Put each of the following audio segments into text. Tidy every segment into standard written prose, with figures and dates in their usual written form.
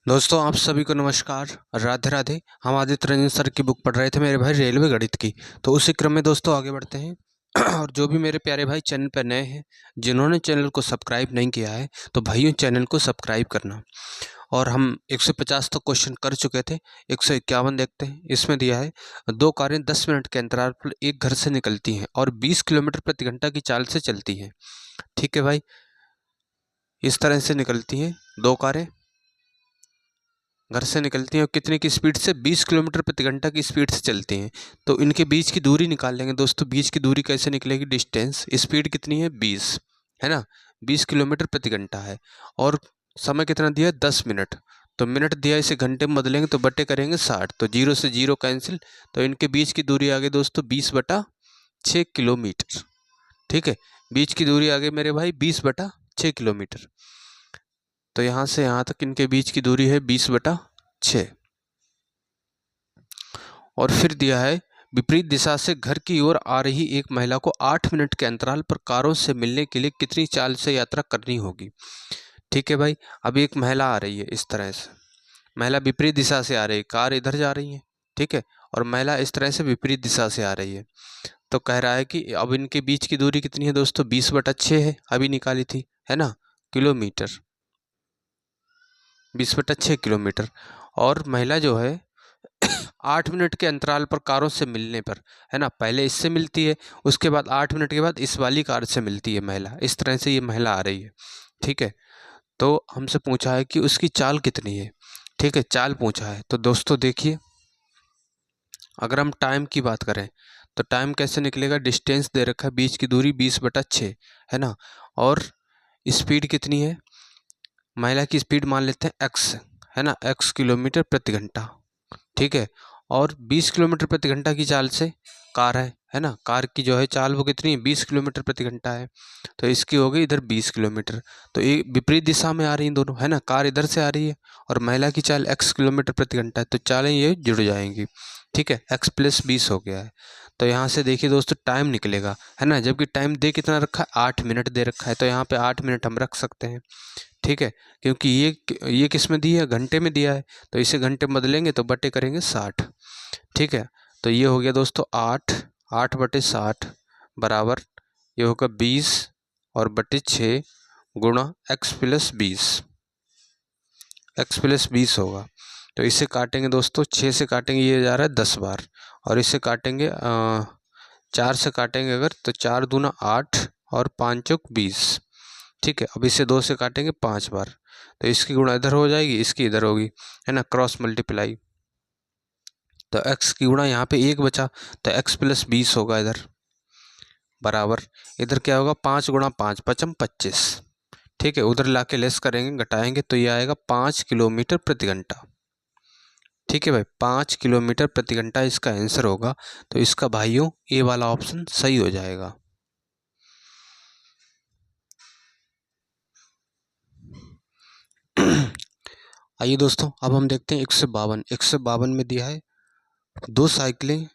दोस्तों आप सभी को नमस्कार। राधे राधे। हम आदित्य रंजन सर की बुक पढ़ रहे थे मेरे भाई रेलवे गणित की। तो उसी क्रम में दोस्तों आगे बढ़ते हैं। और जो भी मेरे प्यारे भाई चैनल पर नए हैं, जिन्होंने चैनल को सब्सक्राइब नहीं किया है, तो भाइयों चैनल को सब्सक्राइब करना। और हम 150 तो क्वेश्चन कर चुके थे। 151 देखते हैं। इसमें दिया है 2 कारें 10 मिनट के अंतराल पर एक घर से निकलती हैं और 20 किलोमीटर प्रति घंटा की चाल से चलती हैं। ठीक है भाई, इस तरह से निकलती हैं 2 कारें, घर से निकलती हैं और कितने की स्पीड से, 20 किलोमीटर प्रति घंटा की स्पीड से चलती हैं। तो इनके बीच की दूरी निकाल लेंगे दोस्तों। बीच की दूरी कैसे निकलेगी? डिस्टेंस, स्पीड कितनी है? 20 है ना, 20 किलोमीटर प्रति घंटा है। और समय कितना दिया है? 10 मिनट। तो मिनट दिया, इसे घंटे में बदलेंगे तो बटे करेंगे 60, तो 0 से 0 कैंसिल। तो इनके बीच की दूरी आ गई दोस्तों 20/6 किलोमीटर। ठीक है, बीच की दूरी आ गई मेरे भाई 20/6 किलोमीटर। तो यहाँ से यहाँ तक इनके बीच की दूरी है 20/6। और फिर दिया है विपरीत दिशा से घर की ओर आ रही एक महिला को 8 मिनट के अंतराल पर कारों से मिलने के लिए कितनी चाल से यात्रा करनी होगी। ठीक है भाई, अब एक महिला आ रही है इस तरह से, महिला विपरीत दिशा से आ रही है, कार इधर जा रही है, ठीक है, और महिला इस तरह से विपरीत दिशा से आ रही है। तो कह रहा है कि अब इनके बीच की दूरी कितनी है दोस्तों? 20/6 है, अभी निकाली थी, है ना, किलोमीटर, 20/6 किलोमीटर। और महिला जो है 8 मिनट के अंतराल पर कारों से मिलने पर, है ना, पहले इससे मिलती है, उसके बाद 8 मिनट के बाद इस वाली कार से मिलती है महिला। इस तरह से ये महिला आ रही है। ठीक है, तो हमसे पूछा है कि उसकी चाल कितनी है। ठीक है, चाल पूछा है। तो दोस्तों देखिए, अगर हम टाइम की बात करें तो टाइम कैसे निकलेगा? डिस्टेंस दे रखा है, बीच की दूरी 20/6, है ना, और स्पीड कितनी है? महिला की स्पीड मान लेते हैं x, है ना, x किलोमीटर प्रति घंटा। ठीक है, और 20 किलोमीटर प्रति घंटा की चाल से कार है ना, कार की जो है चाल वो कितनी है? 20 किलोमीटर प्रति घंटा है। तो इसकी हो गई इधर 20 किलोमीटर। तो ये विपरीत दिशा में आ रही हैं दोनों, है ना, कार इधर से आ रही है और महिला की चाल x किलोमीटर प्रति घंटा है, तो चालें ये जुड़ जाएंगी। ठीक है, x + 20 हो गया है। तो यहाँ से देखिए दोस्तों टाइम निकलेगा, है ना, जबकि टाइम दे कितना रखा है? 8 मिनट दे रखा है, तो यहाँ पे 8 मिनट हम रख सकते हैं। ठीक है, क्योंकि ये किस में दिया है? घंटे में दिया है, तो इसे घंटे में बदलेंगे तो बटे करेंगे 60। ठीक है, तो ये हो गया दोस्तों 8/60 बराबर, ये होगा 20 और बटे 6 गुणा x + 20, x + 20 होगा। तो इसे काटेंगे दोस्तों, 6 से काटेंगे, ये जा रहा है 10 बार, और इसे काटेंगे 4 से काटेंगे अगर, तो 4 दूना 8 और 5 चौक 20। ठीक है, अब इसे 2 से काटेंगे 5 बार, तो इसकी गुणा इधर हो जाएगी, इसकी इधर होगी, है ना, क्रॉस मल्टीप्लाई। तो x की गुणा यहाँ पे 1 बचा, तो x + 20 होगा इधर, बराबर इधर क्या होगा? 5 गुणा 5 पचम 25। ठीक है, उधर ला के लेस करेंगे, घटाएंगे, तो ये आएगा 5 किलोमीटर प्रति घंटा। ठीक है भाई, 5 किलोमीटर प्रति घंटा इसका आंसर होगा। तो इसका भाइयों ए वाला ऑप्शन सही हो जाएगा। आइए दोस्तों, अब हम देखते हैं 152 में दिया है 2 साइकिलें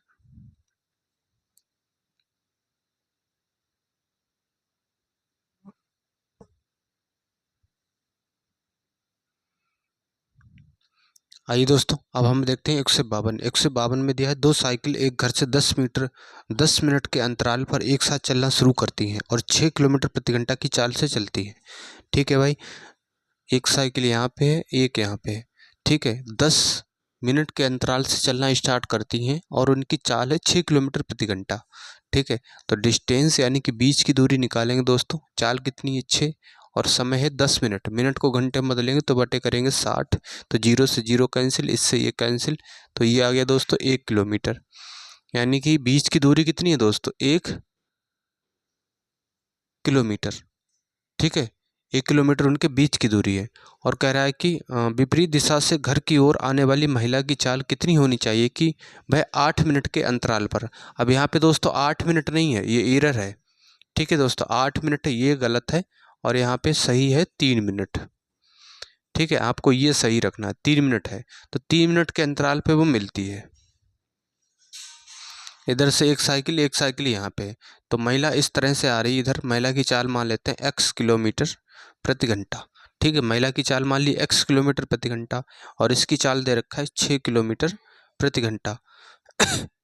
आइए दोस्तों, अब हम देखते हैं 152 में दिया है 2 साइकिल एक घर से 10 मिनट के अंतराल पर एक साथ चलना शुरू करती हैं और 6 किलोमीटर प्रति घंटा की चाल से चलती है। ठीक है भाई, एक साइकिल यहाँ पे है, एक यहाँ पे है। ठीक है, 10 मिनट के अंतराल से चलना स्टार्ट करती हैं और उनकी चाल है 6 किलोमीटर प्रति घंटा। ठीक है, तो डिस्टेंस यानी कि बीच की दूरी निकालेंगे दोस्तों। चाल कितनी है? 6, और समय है 10 मिनट। मिनट को घंटे में बदलेंगे तो बटे करेंगे 60, तो 0 से 0 कैंसिल, इससे ये कैंसिल, तो ये आ गया दोस्तों 1 किलोमीटर। यानी कि बीच की दूरी कितनी है दोस्तों? 1 किलोमीटर। ठीक है, 1 किलोमीटर उनके बीच की दूरी है। और कह रहा है कि विपरीत दिशा से घर की ओर आने वाली महिला की चाल कितनी होनी चाहिए कि वह 8 मिनट के अंतराल पर। अब यहाँ पे दोस्तों 8 मिनट नहीं है, ये एरर है। ठीक है दोस्तों, 8 मिनट है, ये गलत है, और यहाँ पे सही है 3 मिनट। ठीक है, आपको ये सही रखना है, 3 मिनट है, तो 3 मिनट के अंतराल पे वो मिलती है। इधर से एक साइकिल यहाँ पे है, तो महिला इस तरह से आ रही है, इधर महिला की चाल मान लेते हैं x किलोमीटर प्रति घंटा। ठीक है, महिला की चाल मान ली x किलोमीटर प्रति घंटा और इसकी चाल दे रखा है 6 किलोमीटर प्रति घंटा।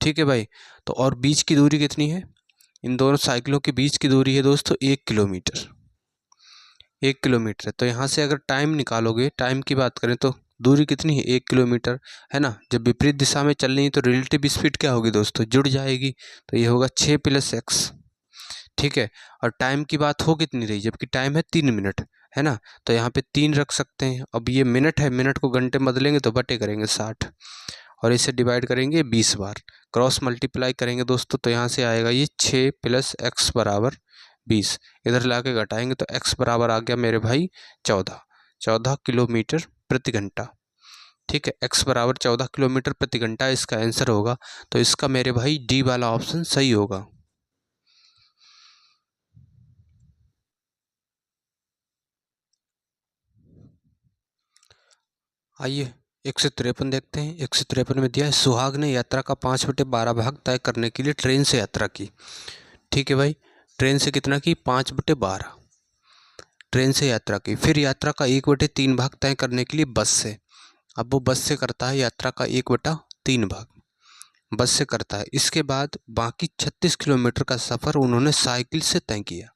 ठीक है भाई, तो और बीच की दूरी कितनी है, इन दोनों साइकिलों के बीच की दूरी है दोस्तों 1 किलोमीटर, 1 किलोमीटर है। तो यहाँ से अगर टाइम निकालोगे, टाइम की बात करें तो दूरी कितनी है 1 किलोमीटर, है ना। जब विपरीत दिशा में चल रही है तो रिलेटिव स्पीड क्या होगी दोस्तों, जुड़ जाएगी, तो ये होगा 6 + x। ठीक है, और टाइम की बात हो कितनी रही, जबकि टाइम है 3 मिनट, है ना, तो यहाँ पे 3 रख सकते हैं। अब ये मिनट है, मिनट को घंटे में बदलेंगे तो बटे करेंगे 60 और इसे डिवाइड करेंगे 20 बार, क्रॉस मल्टीप्लाई करेंगे दोस्तों, तो यहाँ से आएगा ये 6 + x = 20। इधर ला के घटाएंगे तो x बराबर आ गया मेरे भाई 14 किलोमीटर प्रति घंटा। ठीक है, x बराबर 14 किलोमीटर प्रति घंटा इसका आंसर होगा। तो इसका मेरे भाई डी वाला ऑप्शन सही होगा। आइए 153 देखते हैं। 153 में दिया है, सुहाग ने यात्रा का 5/12 भाग तय करने के लिए ट्रेन से यात्रा की। ठीक है भाई, ट्रेन से कितना की, 5/12 ट्रेन से यात्रा की। फिर यात्रा का 1/3 भाग तय करने के लिए बस से, अब वो बस से करता है यात्रा का 1/3 भाग, बस से करता है। इसके बाद बाकी 36 किलोमीटर का सफ़र उन्होंने साइकिल से तय किया।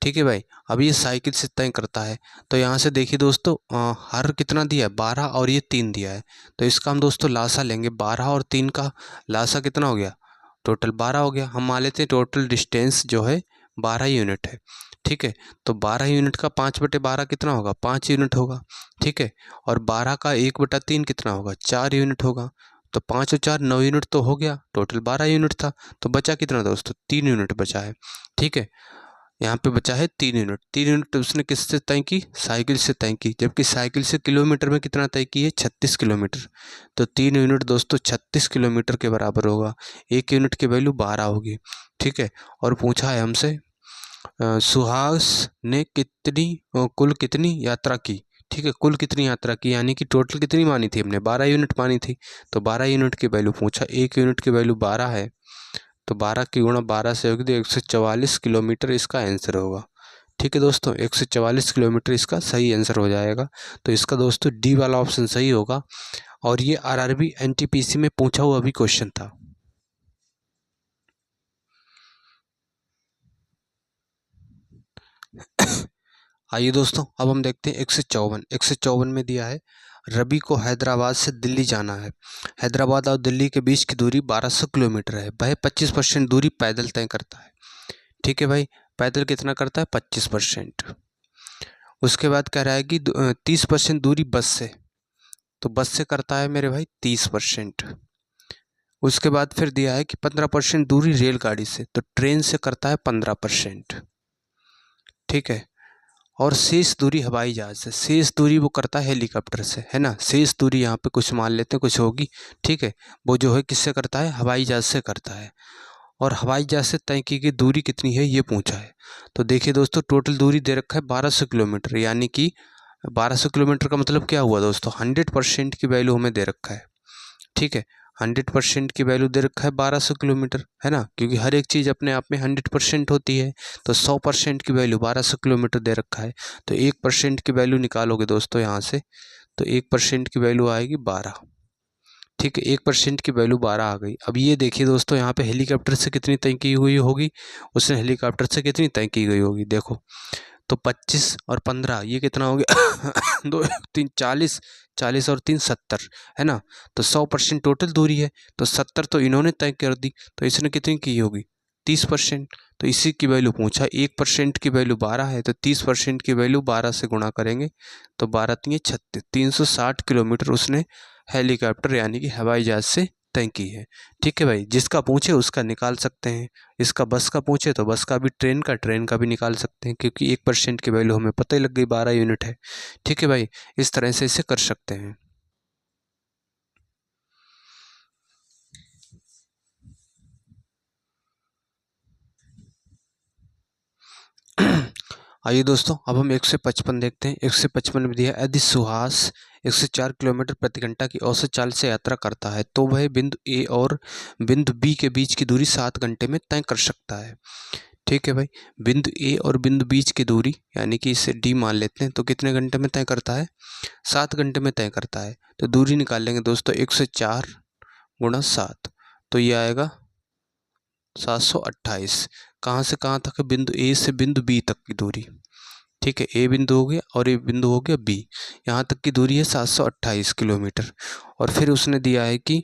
ठीक है भाई, अब ये साइकिल से तय करता है, तो यहाँ से देखिए दोस्तों, हर कितना दिया है 12 और ये 3 दिया है, तो इसका हम दोस्तों लासा लेंगे। 12 और 3 का लासा कितना हो गया, टोटल 12 हो गया। हम मान लेते हैं टोटल डिस्टेंस जो है 12 यूनिट है। ठीक है, तो 12 यूनिट का 5/12 कितना होगा, 5 यूनिट होगा। ठीक है, और 12 का 1/3 कितना होगा, 4 यूनिट होगा। तो 5 और 4 9 यूनिट तो हो गया, टोटल 12 यूनिट था, तो बचा कितना दोस्तों, 3 यूनिट बचा है। ठीक है, यहाँ पे बचा है 3 यूनिट। 3 यूनिट उसने किससे तय की, साइकिल से तय की, जबकि साइकिल से किलोमीटर में कितना तय की है, 36 किलोमीटर। तो 3 यूनिट दोस्तों 36 किलोमीटर के बराबर होगा। 1 यूनिट की वैल्यू 12 होगी। ठीक है, और पूछा है हमसे सुहास ने कुल कितनी यात्रा की। ठीक है, कुल कितनी यात्रा की, यानी कि टोटल कितनी मानी थी हमने, 12 यूनिट मानी थी, तो 12 यूनिट की वैल्यू पूछा। 1 यूनिट की वैल्यू 12 है, तो 12 की गुणा 12 से होगी तो 144 किलोमीटर इसका आंसर होगा। ठीक है दोस्तों, 144 किलोमीटर इसका सही आंसर हो जाएगा। तो इसका दोस्तों डी वाला ऑप्शन सही होगा। और ये आरआरबी एनटीपीसी में पूछा हुआ भी क्वेश्चन था। आइए दोस्तों, अब हम देखते हैं 154। 154 में दिया है, रवि को हैदराबाद से दिल्ली जाना है। हैदराबाद और दिल्ली के बीच की दूरी 1200 किलोमीटर है। वह 25% दूरी पैदल तय करता है। ठीक है भाई, पैदल कितना करता है, 25%। उसके बाद कह रहा है कि 30% दूरी बस से, तो बस से करता है मेरे भाई 30%। उसके बाद फिर दिया है कि 15% दूरी रेलगाड़ी से, तो ट्रेन से करता है 15%। ठीक है, और शेष दूरी हवाई जहाज से, शेष दूरी वो करता है हेलीकॉप्टर से, है ना। शेष दूरी यहाँ पे कुछ मान लेते हैं, कुछ होगी। ठीक है, वो जो है किससे करता है, हवाई जहाज से करता है। और हवाई जहाज से तय की गई दूरी कितनी है ये पूछा है। तो देखिए दोस्तों, टोटल दूरी दे रखा है 1200 किलोमीटर, यानी कि 1200 किलोमीटर का मतलब क्या हुआ दोस्तों, 100% की वैल्यू हमें दे रखा है। ठीक है, 100% की वैल्यू दे रखा है 1200 किलोमीटर, है ना, क्योंकि हर एक चीज़ अपने आप में 100% होती है। तो 100% की वैल्यू 1200 किलोमीटर दे रखा है, तो 1% की वैल्यू निकालोगे दोस्तों यहाँ से, तो 1% की वैल्यू आएगी 12। ठीक है, 1% की वैल्यू 12 आ गई। अब ये देखिए दोस्तों, यहाँ पे हेलीकॉप्टर से कितनी तय की हुई होगी, उसने हेलीकॉप्टर से कितनी तय की गई होगी, देखो तो 25 और 15 ये कितना हो गया 2 3 40, 40 और 3 70, है ना। तो 100% टोटल दूरी है, तो 70 तो इन्होंने तय कर दी, तो इसने कितनी की होगी, 30%। तो इसी की वैल्यू पूछा, 1% की वैल्यू 12 है, तो 30% की वैल्यू 12 से गुणा करेंगे, तो 12 3 36, 360 किलोमीटर उसने हेलीकॉप्टर यानी कि हवाई जहाज से तय की है। ठीक है भाई, जिसका पूछे उसका निकाल सकते हैं। इसका बस का पूछे तो बस का भी, ट्रेन का भी निकाल सकते हैं, क्योंकि 1% की वैल्यू हमें पता ही लग गई, 12 यूनिट है। ठीक है भाई, इस तरह से इसे कर सकते हैं। आइए दोस्तों, अब हम 155 देखते हैं। 155 में दिया है, यदि सुहास 104 किलोमीटर प्रति घंटा की औसत चाल से यात्रा करता है तो वह बिंदु ए और बिंदु बी के बीच की दूरी 7 घंटे में तय कर सकता है। ठीक है भाई। बिंदु ए और बिंदु बीच की दूरी यानी कि इसे डी मान लेते हैं, तो कितने घंटे में तय करता है? 7 घंटे में तय करता है। तो दूरी निकाल लेंगे दोस्तों, 104 गुणा 7, तो ये आएगा 728। कहाँ से कहाँ तक है? बिंदु ए से बिंदु बी तक की दूरी। ठीक है, ए बिंदु हो गया और ए बिंदु हो गया बी, यहाँ तक की दूरी है 728 किलोमीटर। और फिर उसने दिया है कि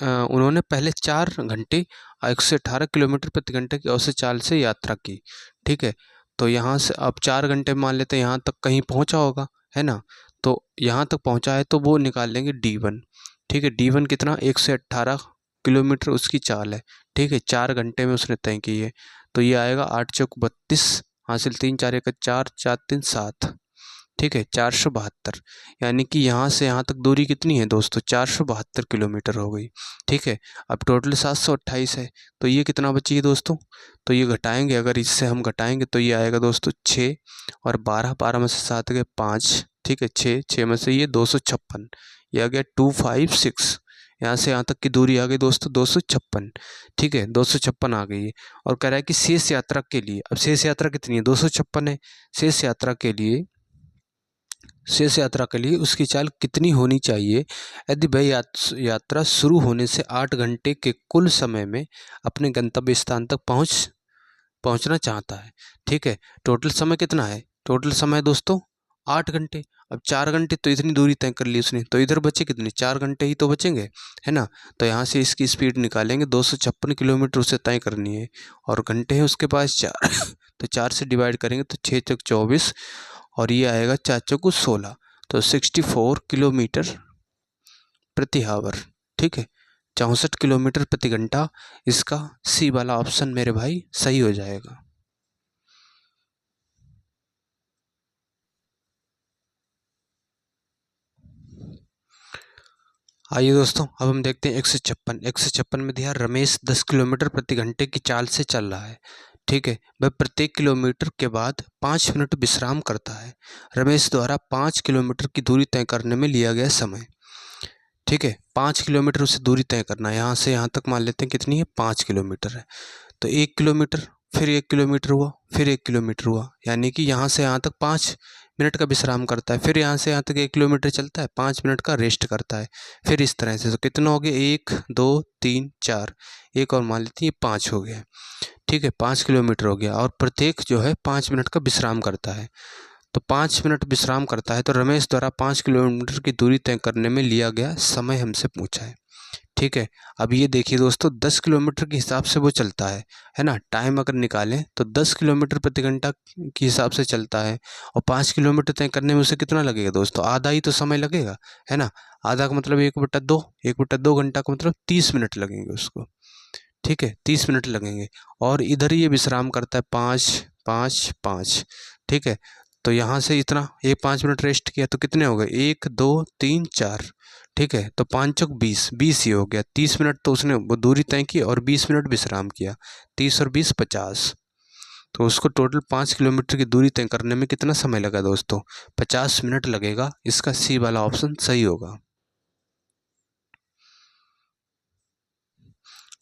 उन्होंने पहले 4 घंटे 118 किलोमीटर प्रति घंटे की औसत चाल से यात्रा की। ठीक है, तो यहाँ से अब 4 घंटे मान लेते हैं यहाँ तक कहीं पहुँचा होगा, है ना। तो यहाँ तक पहुँचा है तो वो निकाल लेंगे D1। ठीक है, D1 कितना? 118 किलोमीटर उसकी चाल है। ठीक है, 4 घंटे में उसने तय की है, तो ये आएगा 8 चौक 32, हासिल 3 4 1 4 4 3 7। ठीक है, 472, यानी कि यहाँ से यहाँ तक दूरी कितनी है दोस्तों? 472 किलोमीटर हो गई। ठीक है, अब टोटल 728 है, तो ये कितना बची दोस्तों? तो ये घटाएंगे, अगर इससे हम घटाएंगे तो ये आएगा दोस्तों 6 और 12, 12 में से 7 गए 5। ठीक है, 6 6 में से ये 256, ये आ गया 256। यहाँ से यहाँ तक की दूरी आ गई दोस्तों 256। ठीक है, 256 आ गई है। और कह रहा है कि शेष यात्रा के लिए, अब शेष यात्रा कितनी है? 256 है। शेष यात्रा के लिए उसकी चाल कितनी होनी चाहिए यदि वह यात्रा शुरू होने से 8 घंटे के कुल समय में अपने गंतव्य स्थान तक पहुंचना चाहता है। ठीक है, टोटल समय कितना है? टोटल समय दोस्तों 8 घंटे। अब 4 घंटे तो इतनी दूरी तय कर ली उसने, तो इधर बचे कितने? 4 घंटे ही तो बचेंगे, है ना। तो यहाँ से इसकी स्पीड निकालेंगे, 256 किलोमीटर उसे तय करनी है और घंटे हैं उसके पास 4 तो 4 से डिवाइड करेंगे तो 6 चौक 24 और ये आएगा 4 चौक 16, तो 64 किलोमीटर प्रति हावर। ठीक है, 64 किलोमीटर प्रति घंटा, इसका सी वाला ऑप्शन मेरे भाई सही हो जाएगा। आइए दोस्तों, अब हम देखते हैं 156 में दिया रमेश 10 किलोमीटर प्रति घंटे की चाल से चल रहा है। ठीक है, वह प्रत्येक किलोमीटर के बाद 5 मिनट विश्राम करता है। रमेश द्वारा 5 किलोमीटर की दूरी तय करने में लिया गया समय। ठीक है, 5 किलोमीटर उसे दूरी तय करना है, यहाँ से यहाँ तक मान लेते हैं कितनी है? 5 किलोमीटर है। तो 1 किलोमीटर, फिर 1 किलोमीटर हुआ, फिर 1 किलोमीटर हुआ, यानी कि यहाँ से यहाँ तक 5 मिनट का विश्राम करता है। फिर यहाँ से यहाँ तक 1 किलोमीटर चलता है, 5 मिनट का रेस्ट करता है। फिर इस तरह से, तो कितना हो गया? 1 2 3 4, एक और मान लेते हैं, ये 5 हो गया। ठीक है, 5 किलोमीटर हो गया और प्रत्येक जो है 5 मिनट का विश्राम करता है। तो 5 मिनट विश्राम करता है, तो रमेश द्वारा 5 किलोमीटर की दूरी तय करने में लिया गया समय हमसे पूछा है। ठीक है, अब ये देखिए दोस्तों, 10 किलोमीटर के हिसाब से वो चलता है ना। टाइम अगर निकालें तो 10 किलोमीटर प्रति घंटा के हिसाब से चलता है और 5 किलोमीटर तय करने में उसे कितना लगेगा दोस्तों? आधा ही तो समय लगेगा, है ना। आधा का मतलब 1/2, 1/2 घंटा का मतलब 30 मिनट लगेंगे उसको। ठीक है, 30 मिनट लगेंगे और इधर ये विश्राम करता है 5 5 5। ठीक है, तो यहाँ से इतना, ये 5 मिनट रेस्ट किया तो कितने हो गए? 1 2 3 4। ठीक है, तो 5 चौक 20, 20 ही हो गया। 30 मिनट तो उसने वो दूरी तय की और 20 मिनट विश्राम किया, 30 और 20 50। तो उसको टोटल 5 किलोमीटर की दूरी तय करने में कितना समय लगा दोस्तों? 50 मिनट लगेगा। इसका सी वाला ऑप्शन सही होगा।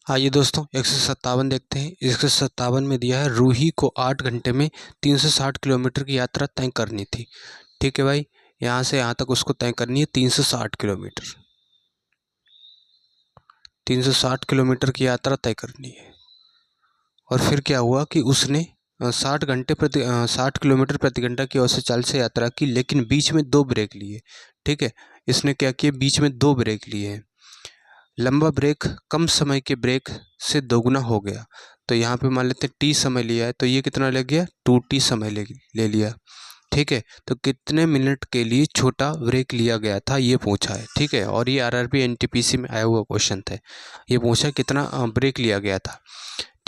आइए दोस्तों, 157 देखते हैं। 157 में दिया है रूही को 8 घंटे में 360 किलोमीटर की यात्रा तय करनी थी। ठीक है भाई, यहाँ से यहाँ तक उसको तय करनी है 360 किलोमीटर, 360 किलोमीटर की यात्रा तय करनी है। और फिर क्या हुआ कि उसने 60 किलोमीटर प्रति घंटा की औसत चाल से यात्रा की, लेकिन बीच में 2 ब्रेक लिए। ठीक है, इसने क्या किया? बीच में 2 ब्रेक लिए हैं। लंबा ब्रेक कम समय के ब्रेक से दोगुना हो गया, तो यहाँ पे मान लेते हैं टी समय लिया है, तो ये कितना लग गया? 2t समय ले लिया। ठीक है, तो कितने मिनट के लिए छोटा ब्रेक लिया गया था, ये पूछा है। ठीक है, और ये आरआरबी एनटीपीसी में आया हुआ क्वेश्चन था। ये पूछा कितना ब्रेक लिया गया था।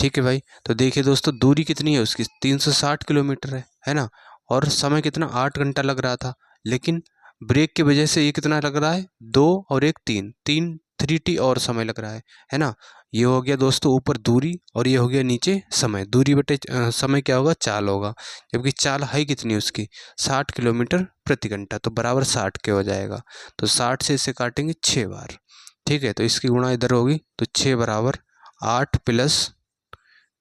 ठीक है भाई, तो देखिए दोस्तों, दूरी कितनी है उसकी? 360 किलोमीटर है ना। और समय कितना? 8 घंटा लग रहा था, लेकिन ब्रेक की वजह से ये कितना लग रहा है? 2 और 1 3 3 3t और समय लग रहा है ना। ये हो गया दोस्तों ऊपर दूरी और ये हो गया नीचे समय। दूरी बटे समय क्या होगा? चाल होगा, जबकि चाल है कितनी उसकी? 60 किलोमीटर प्रति घंटा, तो बराबर 60 के हो जाएगा। तो 60 से इसे काटेंगे 6 बार। ठीक है, तो इसकी गुणा इधर होगी, तो 6 बराबर 8 प्लस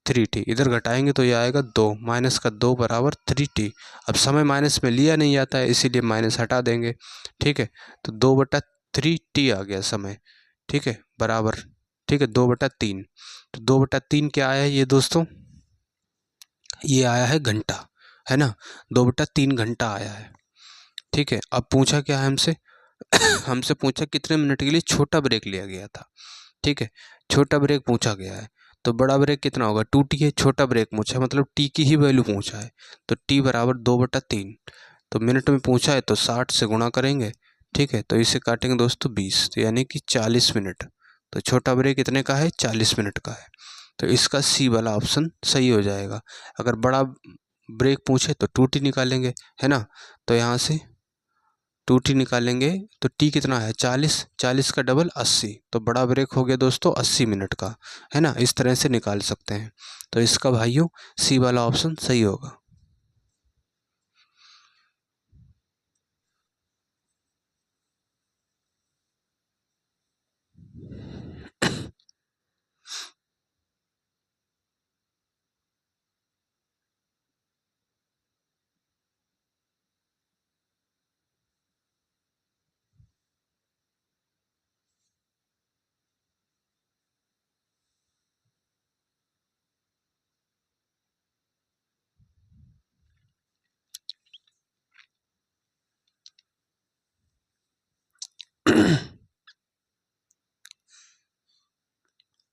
3t, इधर घटाएंगे तो ये आएगा 2, माइनस का 2 बराबर 3t। अब समय माइनस में लिया नहीं जाता है इसीलिए माइनस हटा देंगे। ठीक है, तो 2/3t आ गया समय। ठीक है, बराबर, ठीक है, 2/3। तो 2/3 क्या आया है ये दोस्तों, ये आया है घंटा, है ना, 2/3 घंटा आया है। ठीक है, अब पूछा क्या है हमसे हमसे पूछा कितने मिनट के लिए छोटा ब्रेक लिया गया था। ठीक है, छोटा ब्रेक पूछा गया है, तो बड़ा ब्रेक कितना होगा, 2t है, छोटा ब्रेक पूछा है मतलब t की ही वैल्यू पूछा है, तो t बराबर 2/3। तो मिनट में पूछा है तो 60 से गुणा करेंगे। ठीक है, तो इसे काटेंगे दोस्तों 20, तो यानी कि 40 मिनट। तो छोटा ब्रेक कितने का है, 40 मिनट का है, तो इसका सी वाला ऑप्शन सही हो जाएगा। अगर बड़ा ब्रेक पूछे तो 2t निकालेंगे, है ना, तो यहाँ से 2t निकालेंगे तो t कितना है 40, 40 का डबल 80, तो बड़ा ब्रेक हो गया दोस्तों 80 मिनट का, है ना, इस तरह से निकाल सकते हैं। तो इसका भाइयों सी वाला ऑप्शन सही होगा।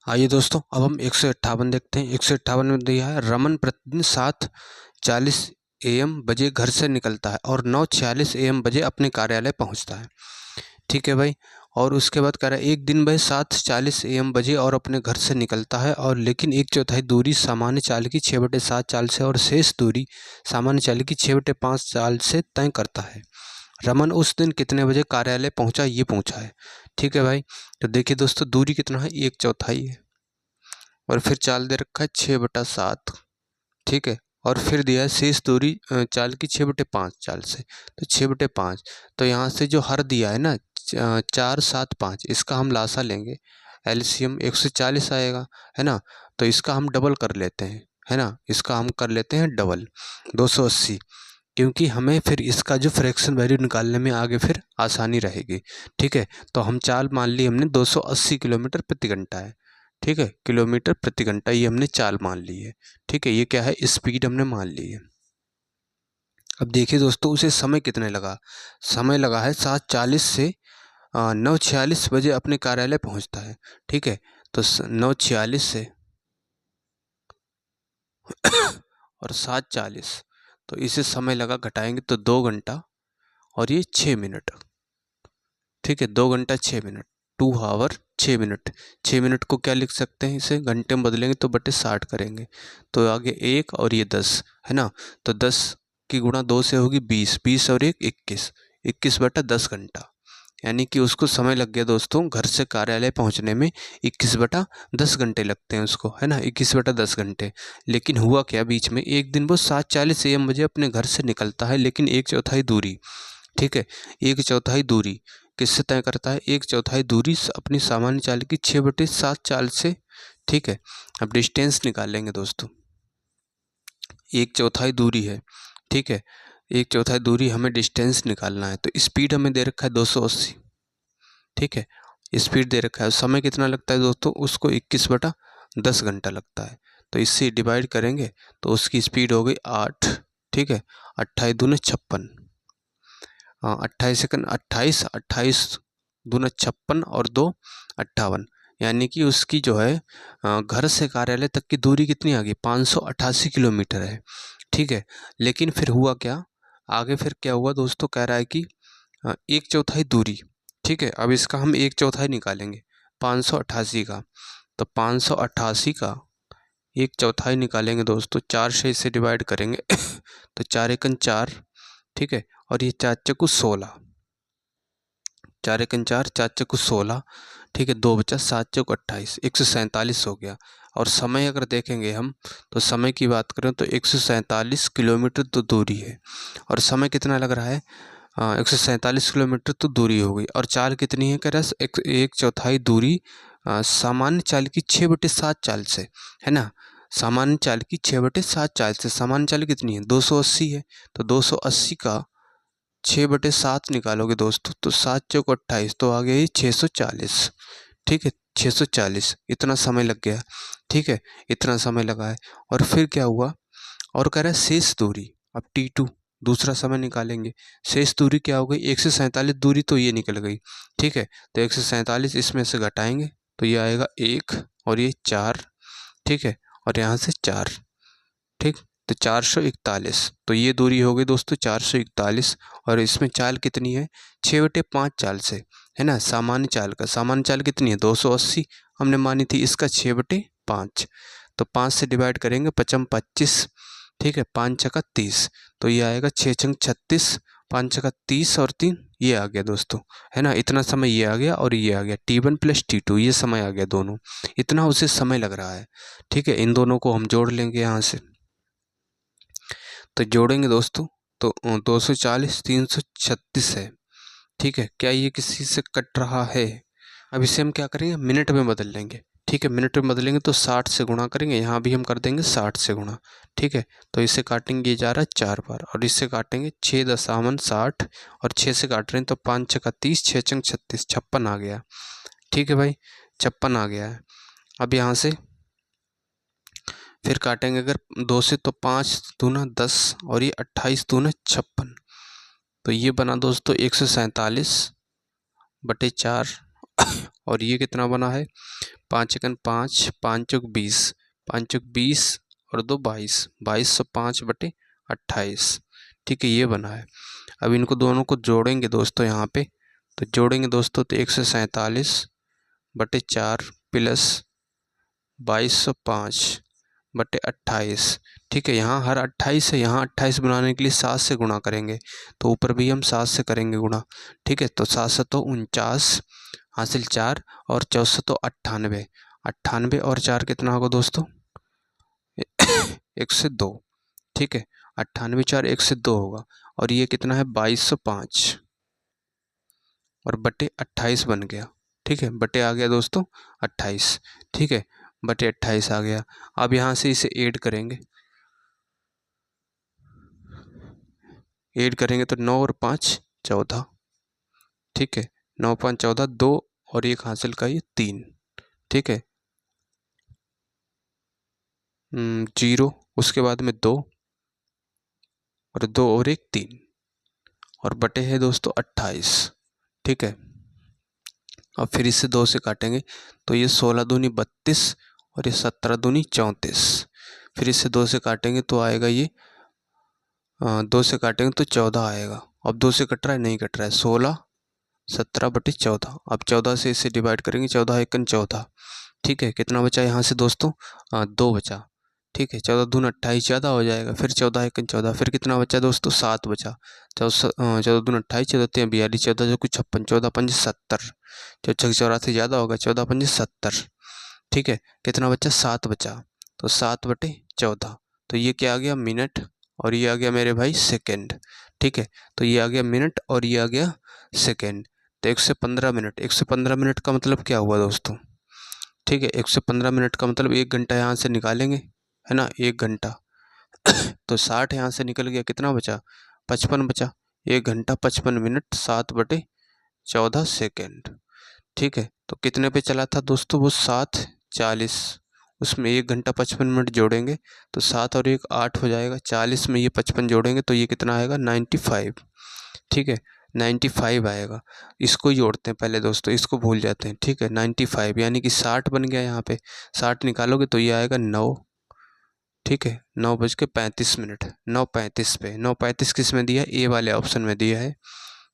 आइए दोस्तों, अब हम 158 देखते हैं। 158 में दिया है रमन प्रतिदिन 7:40 AM बजे घर से निकलता है और 9:46 AM बजे अपने कार्यालय पहुंचता है। ठीक है भाई, और उसके बाद कह रहा है एक दिन वह 7:40 AM बजे और अपने घर से निकलता है और लेकिन 1/4 दूरी सामान्य चाल की 6/7 चाल से और शेष दूरी सामान्य चाल की 6/5 चाल से तय करता है। रमन उस दिन कितने बजे कार्यालय पहुंचा, ये पूछा है। ठीक है भाई, तो देखिए दोस्तों दूरी कितना है, 1/4 है, और फिर चाल दे रखा है 6/7। ठीक है, और फिर दिया है शेष दूरी चाल की 6/5 चाल से, तो 6/5। तो यहाँ से जो हर दिया है ना 4, 7, 5, इसका हम लासा लेंगे, एलसीएम 140 आएगा, है ना, तो इसका हम डबल कर लेते हैं, है ना, इसका हम कर लेते हैं डबल 280, क्योंकि हमें फिर इसका जो फ्रैक्शन वैल्यू निकालने में आगे फिर आसानी रहेगी। ठीक है, तो हम चाल मान ली हमने 280 किलोमीटर प्रति घंटा है। ठीक है, किलोमीटर प्रति घंटा ये हमने चाल मान ली है। ठीक है, ये क्या है, स्पीड हमने मान ली है। अब देखिए दोस्तों उसे समय कितने लगा, समय लगा है 7:40 से 9:46 बजे अपने कार्यालय पहुंचता है। ठीक है, तो 9:46 से और 7:40, तो इसे समय लगा घटाएंगे तो 2 घंटा और ये 6 मिनट। ठीक है, 2 घंटा 6 मिनट, 2 आवर 6 मिनट। 6 मिनट को क्या लिख सकते हैं, इसे घंटे में बदलेंगे तो बटे 60 करेंगे, तो आगे 1 और ये 10, है ना, तो 10 की गुणा 2 से होगी 20, 20 और 1 21, 21/10 घंटा, यानी कि उसको समय लग गया दोस्तों घर से कार्यालय पहुंचने में 21/10 घंटे लगते हैं उसको, है ना, 21/10 घंटे। लेकिन हुआ क्या बीच में, एक दिन वो 7:40 AM बजे अपने घर से निकलता है, लेकिन 1/4 दूरी, ठीक है, 1/4 दूरी किससे तय करता है, 1/4 दूरी अपनी सामान्य चाल की 6/7 चाल से। ठीक है, अब डिस्टेंस निकालेंगे दोस्तों, 1/4 दूरी है। ठीक है, 1/4 दूरी हमें डिस्टेंस निकालना है, तो स्पीड हमें दे रखा है 280। ठीक है, स्पीड दे रखा है, समय कितना लगता है दोस्तों, उसको 21/10 घंटा लगता है, तो इससे डिवाइड करेंगे तो उसकी स्पीड हो गई 8। ठीक है, 28 दूनी 56, हाँ 28 सेकंड, 28, 28 दूना 56 और 2 58, यानी कि उसकी जो है घर से कार्यालय तक की दूरी कितनी आ गई, 588 किलोमीटर है। ठीक है, लेकिन फिर हुआ क्या, आगे फिर क्या हुआ दोस्तों, कह रहा है कि 1/4 दूरी। ठीक है, अब इसका हम 1/4 निकालेंगे 588 का, तो 588 का 1/4 निकालेंगे दोस्तों, 4 से इसे डिवाइड करेंगे तो 4 एकन 4। ठीक है, और ये 4 चक्कू 16, 4 एकन 4, 4 चक्कू 16। ठीक है, 2 बचा, 7 चौक 28, 147 हो गया। और समय अगर देखेंगे हम, तो समय की बात करें तो 147 किलोमीटर तो दूरी है, और समय कितना लग रहा है, 147 किलोमीटर तो दूरी हो गई, और चाल कितनी है कह रहा है, 1/4 दूरी सामान्य चाल की 6/7 चाल से, है ना। सामान्य चाल की 6/7 चाल से सामान्य चाल कितनी है, 280 है। तो 280 का 6/7 निकालोगे दोस्तों तो 7 × 28, तो आ गया ये 640। ठीक है, 640 इतना समय लग गया। ठीक है, इतना समय लगा है। और फिर क्या हुआ, और कह रहा है शेष दूरी। अब T2 दूसरा समय निकालेंगे। शेष दूरी क्या हो गई, 147 दूरी तो ये निकल गई। ठीक है, तो 147 इसमें से घटाएंगे तो ये आएगा 1 और ये 4। ठीक है, और यहाँ से 4। ठीक, तो 441, तो ये दूरी हो गई दोस्तों 441। और इसमें चाल कितनी है, 6/5 चाल से, है ना। सामान्य चाल का सामान्य चाल कितनी है, 280 हमने मानी थी, इसका 6/5। तो 5 से डिवाइड करेंगे, 5 25। ठीक है, 5 छक्का 30, तो ये आएगा 6 छंग 36, 5 छक्का 30 और 3 ये आ गया दोस्तों, है ना। इतना समय ये आ गया और ये आ गया, T1 + T2 ये समय आ गया दोनों। इतना उसे समय लग रहा है। ठीक है, इन दोनों को हम जोड़ लेंगे यहाँ से। तो जोड़ेंगे दोस्तों तो 240 336 है। ठीक है, क्या ये किसी से कट रहा है। अब इसे हम क्या करेंगे, मिनट में बदल लेंगे। ठीक है, मिनट में बदलेंगे तो 60 से गुणा करेंगे, यहाँ भी हम कर देंगे 60 से गुणा। ठीक है, तो इसे काटेंगे, ये जा रहा है 4 बार, और इससे काटेंगे 6×60, और 6 से काट रहे हैं तो 5 छक्का 30, 6 छंग 36, 56 आ गया। ठीक है भाई, 56 आ गया है। अब यहाँ से फिर काटेंगे अगर 2 से तो 5 दूना 10 और ये 28 दूना 56, तो ये बना दोस्तों 147/4। और ये कितना बना है, 5 एकन 5, 5 चौक 20, 5 चौक 20 और 2 22, 2205/28। ठीक है, ये बना है। अब इनको दोनों को जोड़ेंगे दोस्तों यहाँ पे, तो जोड़ेंगे दोस्तों तो 147/4 प्लस 2205/28। ठीक है, यहाँ हर 28 है, यहाँ 28 बनाने के लिए 7 से गुणा करेंगे, तो ऊपर भी हम 7 से करेंगे गुणा। ठीक है, तो 7 7 49 हासिल 4 और 4 98, 98 और 4 कितना होगा दोस्तों 102। ठीक है, 98 4 102 होगा, और ये कितना है 2205 और बटे 28 बन गया। ठीक है, बटे आ गया दोस्तों 28। ठीक है, बटे 28 आ गया। अब यहाँ से इसे ऐड करेंगे, ऐड करेंगे तो 9 और 5 14। ठीक है, 9 5 14, 2 और 1 हासिल का ये 3। ठीक है, 0 उसके बाद में 2 और 2 और 1 3 और बटे है दोस्तों 28। ठीक है, अब फिर इसे 2 से काटेंगे तो ये 16 दूनी 32 और ये 17 दूनी 34। फिर इसे 2 से काटेंगे तो आएगा ये 2 से काटेंगे तो 14 आएगा। अब 2 से कट रहा है, नहीं कट रहा है, 16 17/14। अब 14 से इसे डिवाइड करेंगे, 14 एकन 14। ठीक है, कितना बचा यहाँ से दोस्तों 2 बचा। ठीक है, 14 दून 28 ज़्यादा हो जाएगा, फिर 14 एकन 14, फिर कितना बचा दोस्तों 7 बचा। 14 दून 28, 14 3 42, 14 जो कुछ 56, 14 5 70, 14 84 ज़्यादा होगा, 14 5 70। ठीक है, कितना बचा 7 बचा, तो 7/14। तो ये क्या आ गया मिनट, और ये आ गया मेरे भाई सेकेंड। ठीक है, तो ये आ गया मिनट और ये आ गया सेकेंड। तो 115 मिनट, 115 मिनट का मतलब क्या हुआ दोस्तों। ठीक है, 115 मिनट का मतलब 1 घंटा यहाँ से निकालेंगे, है ना, 1 घंटा। तो 60 यहाँ से निकल गया, कितना बचा 55 बचा। 1 घंटा 55 मिनट 7/14 सेकेंड। ठीक है, तो कितने पे चला था दोस्तों वो 7:40, उसमें 1 घंटा 55 मिनट जोड़ेंगे तो 7 और 1 8 हो जाएगा, 40 में ये 55 जोड़ेंगे तो ये कितना आएगा 95। ठीक है, 95 आएगा। इसको जोड़ते हैं पहले दोस्तों, इसको भूल जाते हैं। ठीक है, 95 यानी कि 60 बन गया, यहाँ पे 60 निकालोगे तो ये आएगा 9। ठीक है, 9:35, 9:35 पे 9:35 किस में दिया है, ए वाले ऑप्शन में दिया है,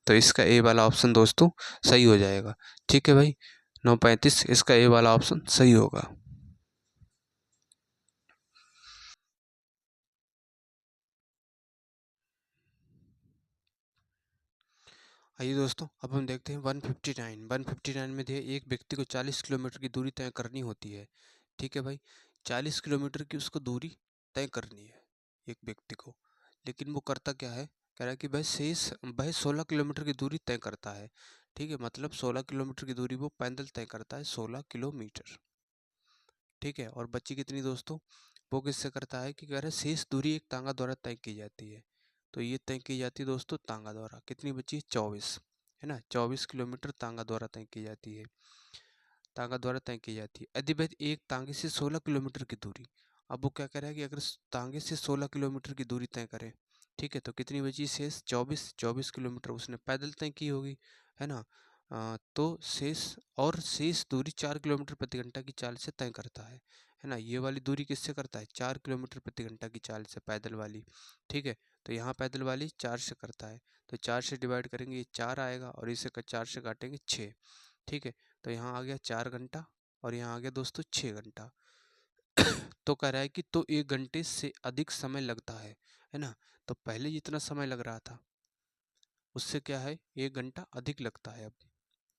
तो इसका ए वाला ऑप्शन दोस्तों सही हो जाएगा। ठीक है भाई, 9:35 इसका ए वाला ऑप्शन सही होगा। आइए दोस्तों, अब हम देखते हैं 159। 159 में दिया एक व्यक्ति को 40 किलोमीटर की दूरी तय करनी होती है। ठीक है भाई, 40 किलोमीटर की उसको दूरी तय करनी है एक व्यक्ति को, लेकिन वो करता क्या है, कह रहा है कि वह 16 किलोमीटर की दूरी तय करता है। ठीक है, मतलब 16 किलोमीटर की दूरी वो पैदल तय करता है, 16 किलोमीटर। ठीक है, और बची कितनी दोस्तों, वो किससे करता है कि कह रहे शेष दूरी एक तांगा द्वारा तय की जाती है। तो ये तय की जाती है दोस्तों तांगा द्वारा। कितनी बची, 24, है ना, 24 किलोमीटर तांगा द्वारा तय की जाती है, तांगा द्वारा तय की जाती है। यदि वह एक तांगे से 16 किलोमीटर की दूरी, अब वो क्या कह रहा है कि अगर तांगे से 16 किलोमीटर की दूरी तय करे, ठीक है, तो कितनी बची शेष, 24 किलोमीटर उसने पैदल तय की होगी, है ना। तो शेष दूरी 4 किलोमीटर प्रति घंटा की चाल से तय करता है ना। ये वाली दूरी किससे करता है, 4 किलोमीटर प्रति घंटा की चाल से, पैदल वाली। ठीक है, तो यहाँ पैदल वाली 4 से करता है, तो 4 से डिवाइड करेंगे ये 4 आएगा, और इसे 4 से काटेंगे 6। ठीक है, तो यहाँ आ गया 4 घंटा, और यहाँ आ गया दोस्तों 6 घंटा। तो कह रहा है कि तो 1 घंटे से अधिक समय लगता है ना। तो पहले जितना समय लग रहा था उससे क्या है, 1 घंटा अधिक लगता है अब।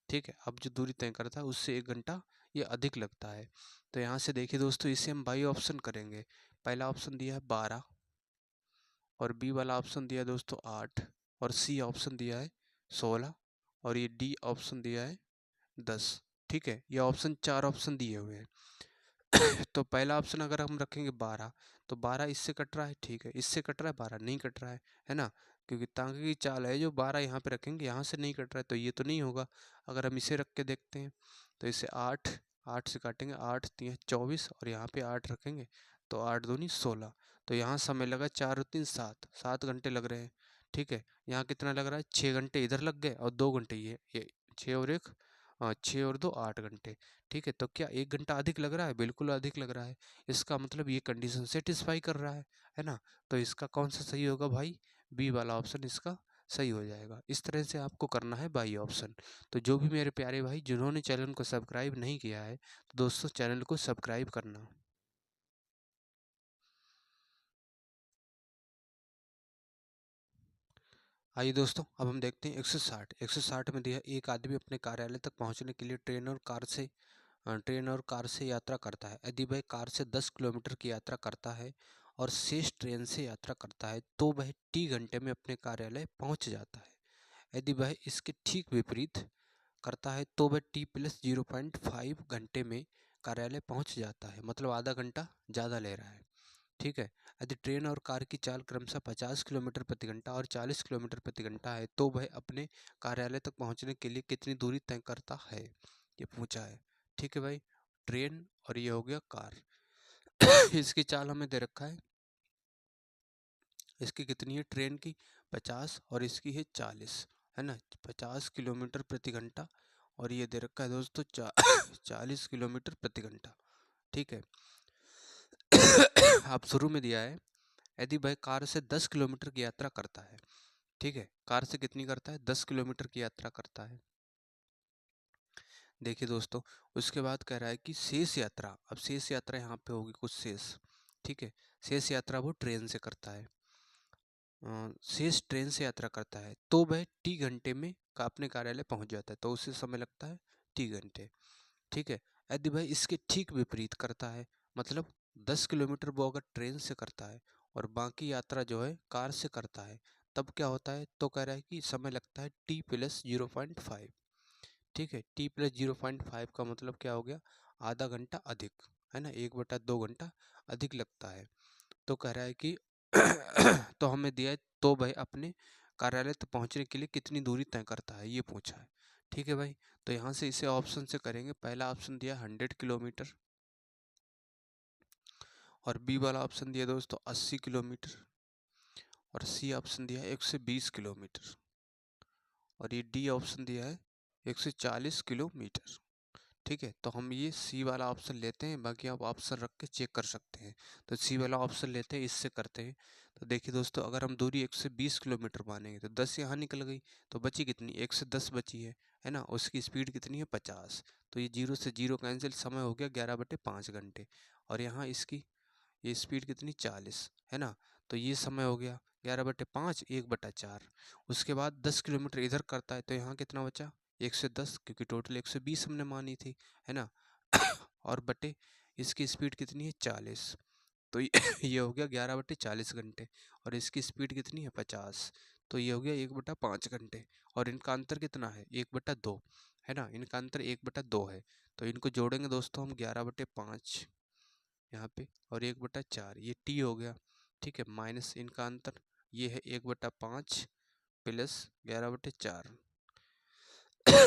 ठीक है, अब जो दूरी तय करता है उससे 1 घंटा ये अधिक लगता है। तो यहाँ से देखिए दोस्तों, इसे हम बाई ऑप्शन करेंगे। पहला ऑप्शन दिया है 12, और बी वाला ऑप्शन दिया है दोस्तों 8, और सी ऑप्शन दिया है 16, और ये डी ऑप्शन दिया है 10। ठीक है, ये ऑप्शन 4 ऑप्शन दिए हुए हैं। तो पहला ऑप्शन अगर हम रखेंगे 12, तो 12 इससे कट रहा है, ठीक है, इससे कट रहा है, 12 नहीं कट रहा है ना, क्योंकि तांगे की चाल है, जो 12 यहाँ पे रखेंगे यहाँ से नहीं कट रहा है, तो ये तो नहीं होगा। अगर हम इसे रख के देखते हैं, तो इसे 8, 8 से काटेंगे, 8 3 24, और यहाँ पे 8 रखेंगे, तो 8 दूनी 16। तो यहाँ समय लगा 4 और 3 7, 7 घंटे लग रहे हैं। ठीक है, यहाँ कितना लग रहा है, 6 घंटे इधर लग गए, और 2 घंटे ये 6 और 1, 6 और 2 8 घंटे। ठीक है, तो क्या 1 घंटा अधिक लग रहा है, बिल्कुल अधिक लग रहा है। इसका मतलब ये कंडीशन सेटिस्फाई कर रहा है ना। तो इसका कौन सा सही होगा भाई, बी वाला ऑप्शन इसका सही हो जाएगा। इस तरह से आपको करना है बाई ऑप्शन। तो जो भी मेरे प्यारे भाई जिन्होंने चैनल को सब्सक्राइब नहीं किया है, तो दोस्तों चैनल को सब्सक्राइब करना। आइए दोस्तों, अब हम देखते हैं 160। 160 में दिया एक आदमी अपने कार्यालय तक पहुंचने के लिए ट्रेन और कार से यात्रा करता है। यदि वह कार से 10 किलोमीटर की यात्रा करता है और शेष ट्रेन से यात्रा करता है, तो वह टी घंटे में अपने कार्यालय पहुंच जाता है। यदि वह इसके ठीक विपरीत करता है, तो वह टी प्लस 0.5 घंटे में कार्यालय पहुंच जाता है, मतलब आधा घंटा ज़्यादा ले रहा है। ठीक है, यदि ट्रेन और कार की चाल क्रमशः 50 किलोमीटर प्रति घंटा और 40 किलोमीटर प्रति घंटा है, तो वह अपने कार्यालय तक पहुंचने के लिए कितनी दूरी तय करता है, ये पूछा है। ठीक है भाई, ट्रेन और ये हो गया कार। इसकी चाल हमें दे रखा है, इसकी कितनी है ट्रेन की, 50, और इसकी है 40, है ना, 50 किलोमीटर प्रति घंटा, और ये दे रखा है दोस्तों 40 किलोमीटर प्रति घंटा। ठीक है। अब शुरू में दिया है, यदि वह कार से 10 किलोमीटर की यात्रा करता है। ठीक है, कार से कितनी करता है, 10 किलोमीटर की यात्रा करता है। देखिए दोस्तों, उसके बाद कह रहा है कि शेष यात्रा, अब शेष यात्रा यहाँ पे होगी कुछ शेष। ठीक है, शेष यात्रा वो ट्रेन से करता है, शेष ट्रेन से यात्रा करता है, तो वह टी घंटे में का अपने कार्यालय पहुंच जाता है, तो उसे समय लगता है टी घंटे। ठीक है, यदि वह इसके ठीक विपरीत करता है, मतलब 10 किलोमीटर वो अगर ट्रेन से करता है और बाकी यात्रा जो है कार से करता है, तब क्या होता है, तो कह रहा है कि समय लगता है टी प्लस 0.5। ठीक है, टी प्लस 0.5 का मतलब क्या हो गया, आधा घंटा अधिक, है ना, 1/2 घंटा अधिक लगता है। तो कह रहा है कि तो हमें दिया है, तो भाई अपने कार्यालय तक पहुंचने के लिए कितनी दूरी तय करता है, ये पूछा है। ठीक है भाई, तो यहाँ से इसे ऑप्शन से करेंगे। पहला ऑप्शन दिया 100 किलोमीटर, और बी वाला ऑप्शन दिया दोस्तों 80 किलोमीटर, और सी ऑप्शन दिया है 120 किलोमीटर, और ये डी ऑप्शन दिया है 140 किलोमीटर। ठीक है, तो हम ये सी वाला ऑप्शन लेते हैं, बाकी आप ऑप्शन रख के चेक कर सकते हैं। तो सी वाला ऑप्शन लेते हैं, इससे करते हैं। तो देखिए दोस्तों, अगर हम दूरी 120 किलोमीटर मानेंगे, तो 10 यहाँ निकल गई, तो बची कितनी, 110 बची है ना। उसकी स्पीड कितनी है, 50। तो ये 0 से 0 कैंसिल, समय हो गया 11/5 घंटे। और यहाँ इसकी ये स्पीड कितनी, 40, है ना। तो ये समय हो गया 11/5, 1/4। उसके बाद 10 किलोमीटर इधर करता है, तो यहाँ कितना बचा, 110, क्योंकि टोटल 120 हमने मानी थी, है ना। और बटे इसकी स्पीड कितनी है, 40। तो ये ये हो गया 11/40 घंटे, और इसकी स्पीड कितनी है, 50। तो ये हो गया 1/5 घंटे। और इनका अंतर कितना है, 1/2 है ना, इनका अंतर 1/2 है। तो इनको जोड़ेंगे दोस्तों हम 11/5 यहाँ पे, और 1/4 ये टी हो गया, ठीक है, माइनस इनका अंतर ये है 1/5 प्लस 11/4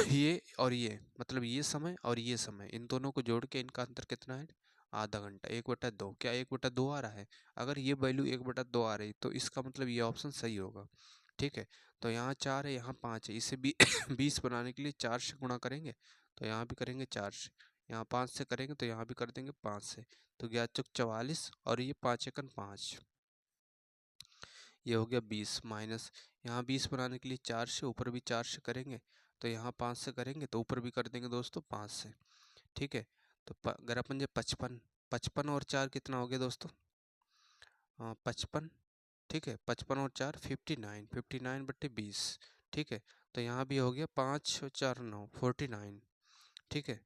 ये और ये, मतलब ये समय और ये समय, इन दोनों को जोड़ के इनका अंतर कितना है, आधा घंटा। 1/2, क्या 1/2 आ रहा है? अगर ये वैल्यू 1/2 आ रही तो इसका मतलब ये ऑप्शन सही होगा, ठीक है। तो यहाँ 4 है, यहाँ 5 है, इसे भी 20 बनाने के लिए 4 से गुणा करेंगे, तो यहाँ भी करेंगे 4 से, यहाँ 5 से करेंगे तो यहाँ भी कर देंगे 5 से, तो 11 चौक 44 और ये 5 एकन 5, ये हो गया 20 माइनस, यहाँ 20 बनाने के लिए 4 से, ऊपर भी 4 से करेंगे, तो यहाँ 5 से करेंगे तो ऊपर भी कर देंगे दोस्तों 5 से, ठीक है। तो 55, 55 और 4 कितना हो गया दोस्तों, 55, ठीक है, 55 और 4 59, 59/20, ठीक है। तो यहाँ भी हो गया 5 और 4 9 49, ठीक है।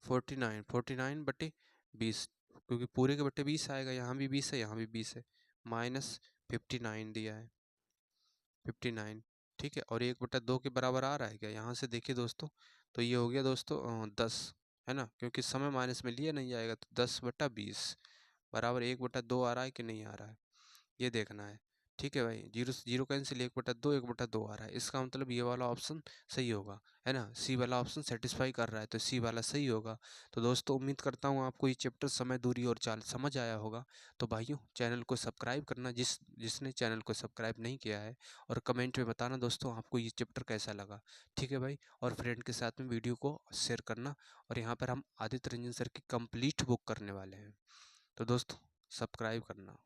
49, 49/20, क्योंकि पूरे के बट्टे 20 आएगा, यहाँ भी 20 है, यहाँ भी 20 है, माइनस 59 दिया है, 59, ठीक है। और 1/2 के बराबर आ रहा है क्या, यहाँ से देखिए दोस्तों, तो ये हो गया दोस्तों 10, है ना, क्योंकि समय माइनस में लिया नहीं जाएगा, तो 10/20 बराबर 1/2 आ रहा है कि नहीं आ रहा है, ये देखना है, ठीक है भाई। जीरो से जीरो कैंसिल, 1/2 1/2 आ रहा है, इसका मतलब ये वाला ऑप्शन सही होगा, है ना, सी वाला ऑप्शन सेटिस्फाई कर रहा है, तो सी वाला सही होगा। तो दोस्तों उम्मीद करता हूँ आपको ये चैप्टर समय, दूरी और चाल समझ आया होगा। तो भाइयों चैनल को सब्सक्राइब करना, जिसने चैनल को सब्सक्राइब नहीं किया है, और कमेंट में बताना दोस्तों आपको ये चैप्टर कैसा लगा, ठीक है भाई। और फ्रेंड के साथ में वीडियो को शेयर करना। और यहाँ पर हम आदित्य रंजन सर की कंप्लीट बुक करने वाले हैं, तो दोस्तों सब्सक्राइब करना।